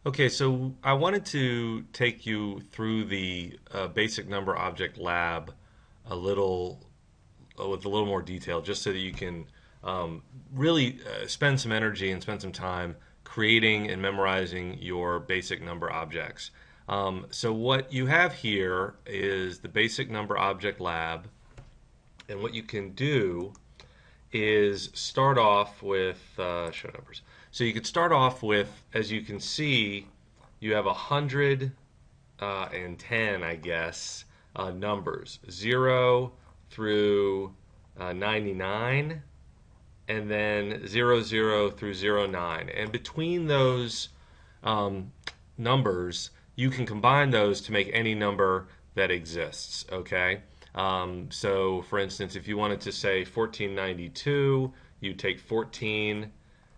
Okay, so I wanted to take you through the basic number object lab a little with a little more detail, just so that you can really spend some energy and spend some time creating and memorizing your basic number objects. So what you have here is the basic number object lab, and what you can do is start off with show numbers. So you could start off with, as you can see, you have 110, I guess, numbers, 0 through 99, and then 00 through 09. And between those numbers, you can combine those to make any number that exists, okay? So, for instance, if you wanted to say 1492, you take 14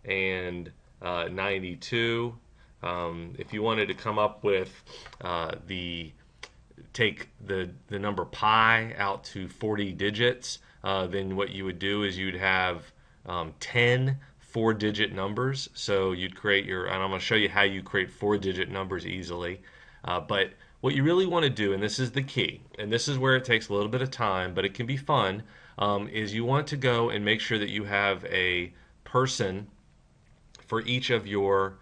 and 92. If you wanted to come up with take the number pi out to 40 digits, then what you would do is you'd have 10 four-digit numbers. So you'd create and I'm going to show you how you create four-digit numbers easily. But what you really want to do, and this is the key, and this is where it takes a little bit of time, but it can be fun, is you want to go and make sure that you have a person for each of your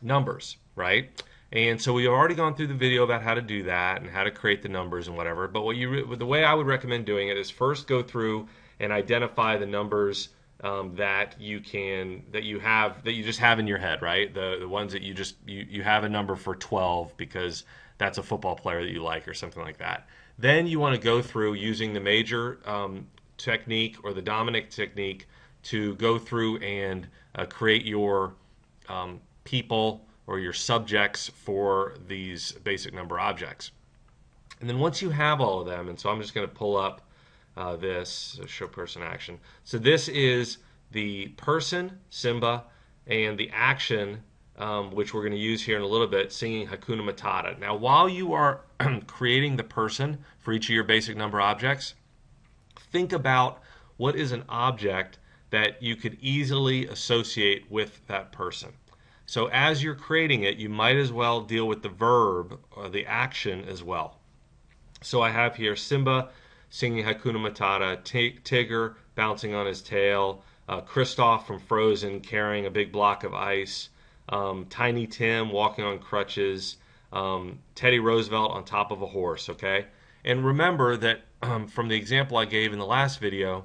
numbers, right? And so we've already gone through the video about how to do that and how to create the numbers and whatever. But the way I would recommend doing it is first go through and identify the numbers that you just have in your head, right? The ones that you have a number for 12 because that's a football player that you like or something like that. Then you want to go through using the major technique or the dominant technique to go through and create your people or your subjects for these basic number objects. And then once you have all of them, and so I'm just going to pull up this, show person action. So this is the person, Simba, and the action, which we're going to use here in a little bit, singing Hakuna Matata. Now, while you are creating the person for each of your basic number objects, think about what is an object that you could easily associate with that person. So as you're creating it, you might as well deal with the verb or the action as well. So I have here Simba singing Hakuna Matata, Tigger bouncing on his tail, Kristoff from Frozen carrying a big block of ice, Tiny Tim walking on crutches, Teddy Roosevelt on top of a horse, okay? And remember that from the example I gave in the last video,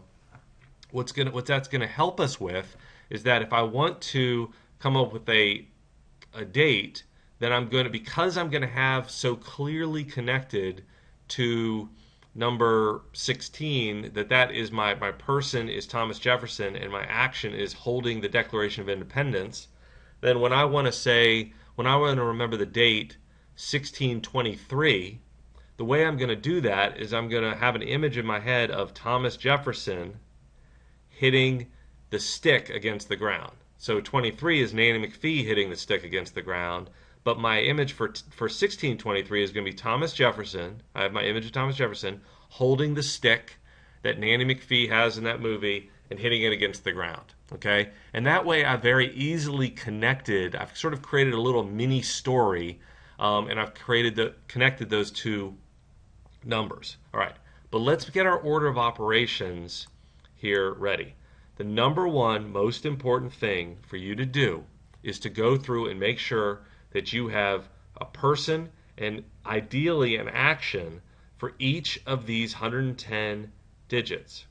what that's going to help us with is that if I want to come up with a date, then because I'm going to have so clearly connected to number 16 that is my person is Thomas Jefferson and my action is holding the Declaration of Independence, then when I want to remember the date 1623, the way I'm going to do that is I'm going to have an image in my head of Thomas Jefferson hitting the stick against the ground. So 23 is Nanny McPhee hitting the stick against the ground, but my image for 1623 is going to be Thomas Jefferson. I have my image of Thomas Jefferson holding the stick that Nanny McPhee has in that movie and hitting it against the ground. Okay? And that way I've very easily I've sort of created a little mini story, and I've connected those two numbers. All right, but let's get our order of operations here ready. The number one most important thing for you to do is to go through and make sure that you have a person and ideally an action for each of these 110 digits.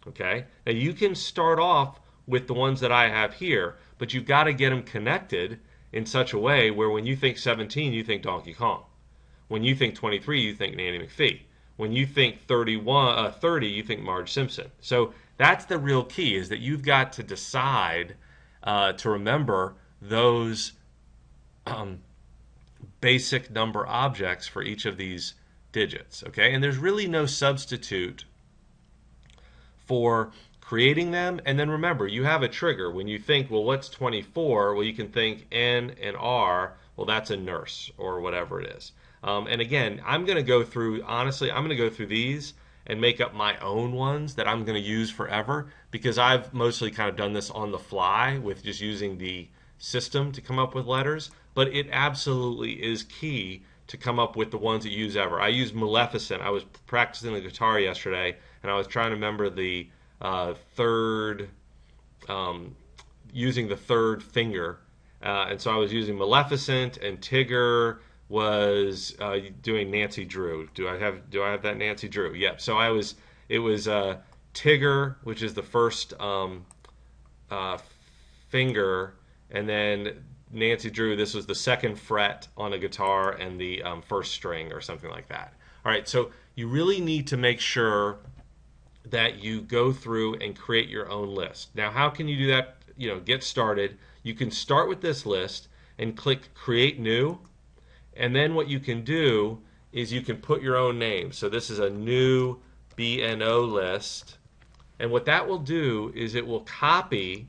Okay? Now you can start off with the ones that I have here, but you've got to get them connected in such a way where when you think 17, you think Donkey Kong. When you think 23, you think Nanny McPhee. When you think 30, you think Marge Simpson. So that's the real key, is that you've got to decide to remember those basic number objects for each of these digits. Okay, and there's really no substitute for creating them. And then remember, you have a trigger. When you think, well, what's 24? Well, you can think N and R. Well, that's a nurse or whatever it is. And again, I'm going to go through these and make up my own ones that I'm going to use forever, because I've mostly kind of done this on the fly with just using the system to come up with letters, but it absolutely is key to come up with the ones that you use ever. I use Maleficent. I was practicing the guitar yesterday, and I was trying to remember the third, using the third finger. And so I was using Maleficent, and Tigger was doing Nancy Drew. Do I have that Nancy Drew? Yep. So it was Tigger, which is the first finger, and then Nancy Drew, this was the second fret on a guitar and the first string or something like that. All right, so you really need to make sure that you go through and create your own list. Now, how can you do that? Get started. You can start with this list and click Create New, and then what you can do is you can put your own name. So this is a new BNO list, and what that will do is it will copy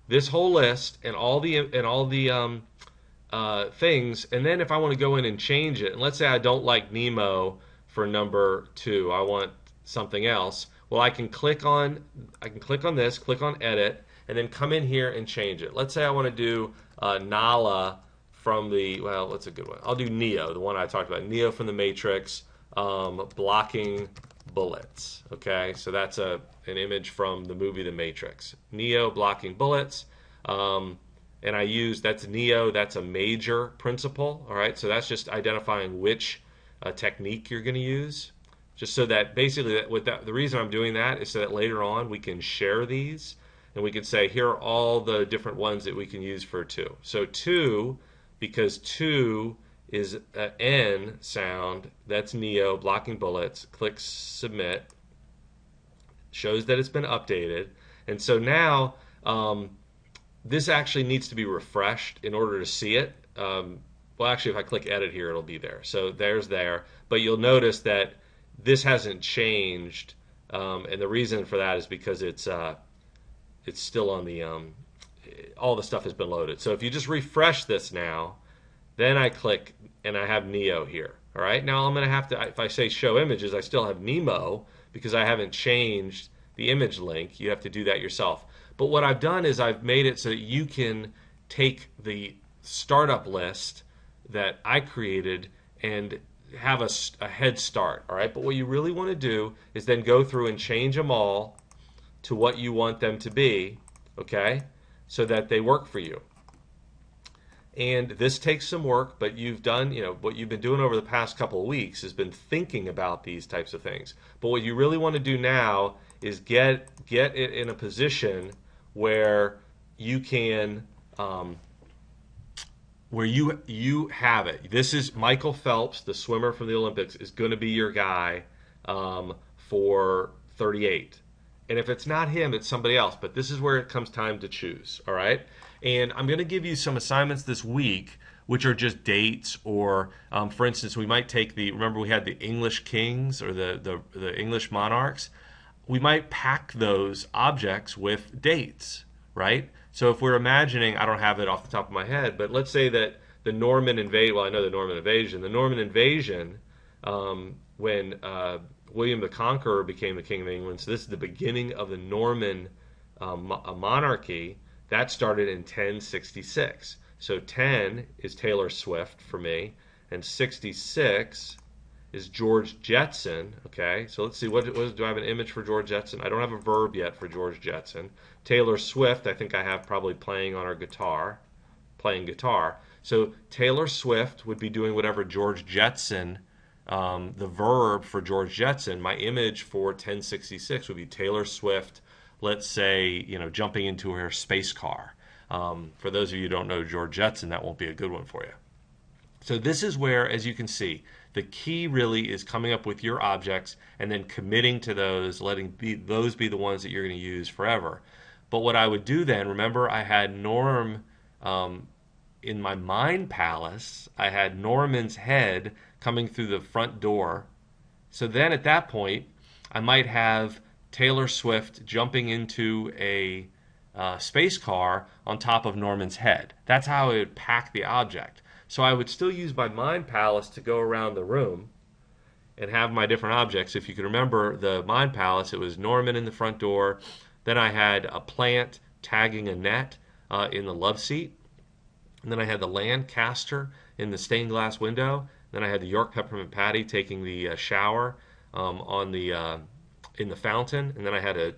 this whole list and all the things, and then if I want to go in and change it, and let's say I don't like Nemo for number 2, I want something else. Well, I can click on this, click on Edit, and then come in here and change it. Let's say I want to do Nala from what's a good one? I'll do Neo, the one I talked about, Neo from the Matrix, blocking bullets. Okay, so that's an image from the movie The Matrix. Neo blocking bullets, and that's Neo. That's a major principle. All right, so that's just identifying which technique you're going to use, just so that basically the reason I'm doing that is so that later on we can share these and we can say here are all the different ones that we can use for 2. So 2, because 2 is an N sound, that's Neo, blocking bullets. Click Submit. Shows that it's been updated. And so now this actually needs to be refreshed in order to see it. Well, actually, if I click Edit here, it'll be there. So there. But you'll notice that this hasn't changed, and the reason for that is because it's still on the all the stuff has been loaded. So if you just refresh this now, then I click and I have Neo here. All right, now I'm going to have to, if I say show images, I still have Nemo because I haven't changed the image link. You have to do that yourself. But what I've done is I've made it so that you can take the startup list that I created and have a head start. All right, but what you really want to do is then go through and change them all to what you want them to be, okay, so that they work for you. And this takes some work, but you've done, what you've been doing over the past couple of weeks has been thinking about these types of things. But what you really want to do now is get it in a position where you can, where you have it. This is Michael Phelps, the swimmer from the Olympics, is going to be your guy for 38. And if it's not him, it's somebody else. But this is where it comes time to choose, all right? And I'm going to give you some assignments this week, which are just dates, or, for instance, we might take remember we had the English kings or the English monarchs. We might pack those objects with dates, right? So if we're imagining, I don't have it off the top of my head, but let's say that the Norman invasion, well, I know the Norman invasion, when William the Conqueror became the King of England, so this is the beginning of the Norman monarchy. That started in 1066. So 10 is Taylor Swift for me, and 66 is George Jetson. Okay, so let's see, do I have an image for George Jetson? I don't have a verb yet for George Jetson. Taylor Swift, I think I have probably playing guitar. So Taylor Swift would be doing whatever George Jetson, the verb for George Jetson. My image for 1066 would be Taylor Swift, let's say, jumping into her space car. For those of you who don't know George Jetson, that won't be a good one for you. So this is where, as you can see, the key really is coming up with your objects and then committing to those, letting those be the ones that you're going to use forever. But what I would do then, remember I had Norm in my mind palace, I had Norman's head coming through the front door. So then at that point, I might have Taylor Swift jumping into a space car on top of Norman's head. That's how I would pack the object. So I would still use my mind palace to go around the room and have my different objects. If you can remember the mind palace, it was Norman in the front door. Then I had a plant tagging a net. in the love seat. And then I had the Lancaster in the stained glass window. Then I had the York peppermint patty taking the shower on the in the fountain. And then I had a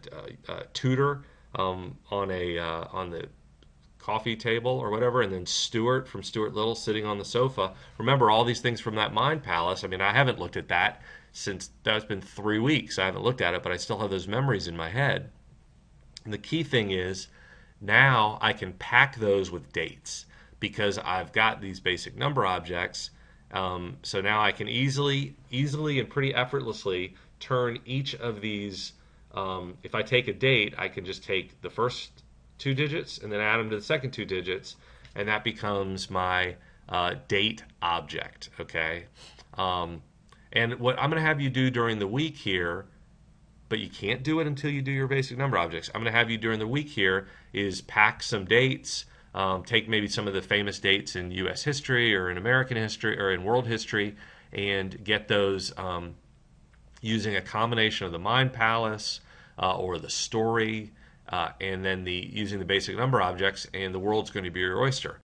Tudor on the coffee table or whatever, and then Stuart from Stuart Little sitting on the sofa. Remember all these things from that Mind Palace. I mean, I haven't looked at that since that's been 3 weeks. I haven't looked at it, but I still have those memories in my head. And the key thing is now I can pack those with dates because I've got these basic number objects. So now I can easily and pretty effortlessly turn each of these. If I take a date, I can just take the first 2 digits and then add them to the second 2 digits, and that becomes my date object. Okay. And what I'm going to have you do during the week here, but you can't do it until you do your basic number objects. I'm going to have you during the week here is pack some dates, take maybe some of the famous dates in U.S. history or in American history or in world history, and get those using a combination of the Mind Palace or the story, and then using the basic number objects, and the world's going to be your oyster.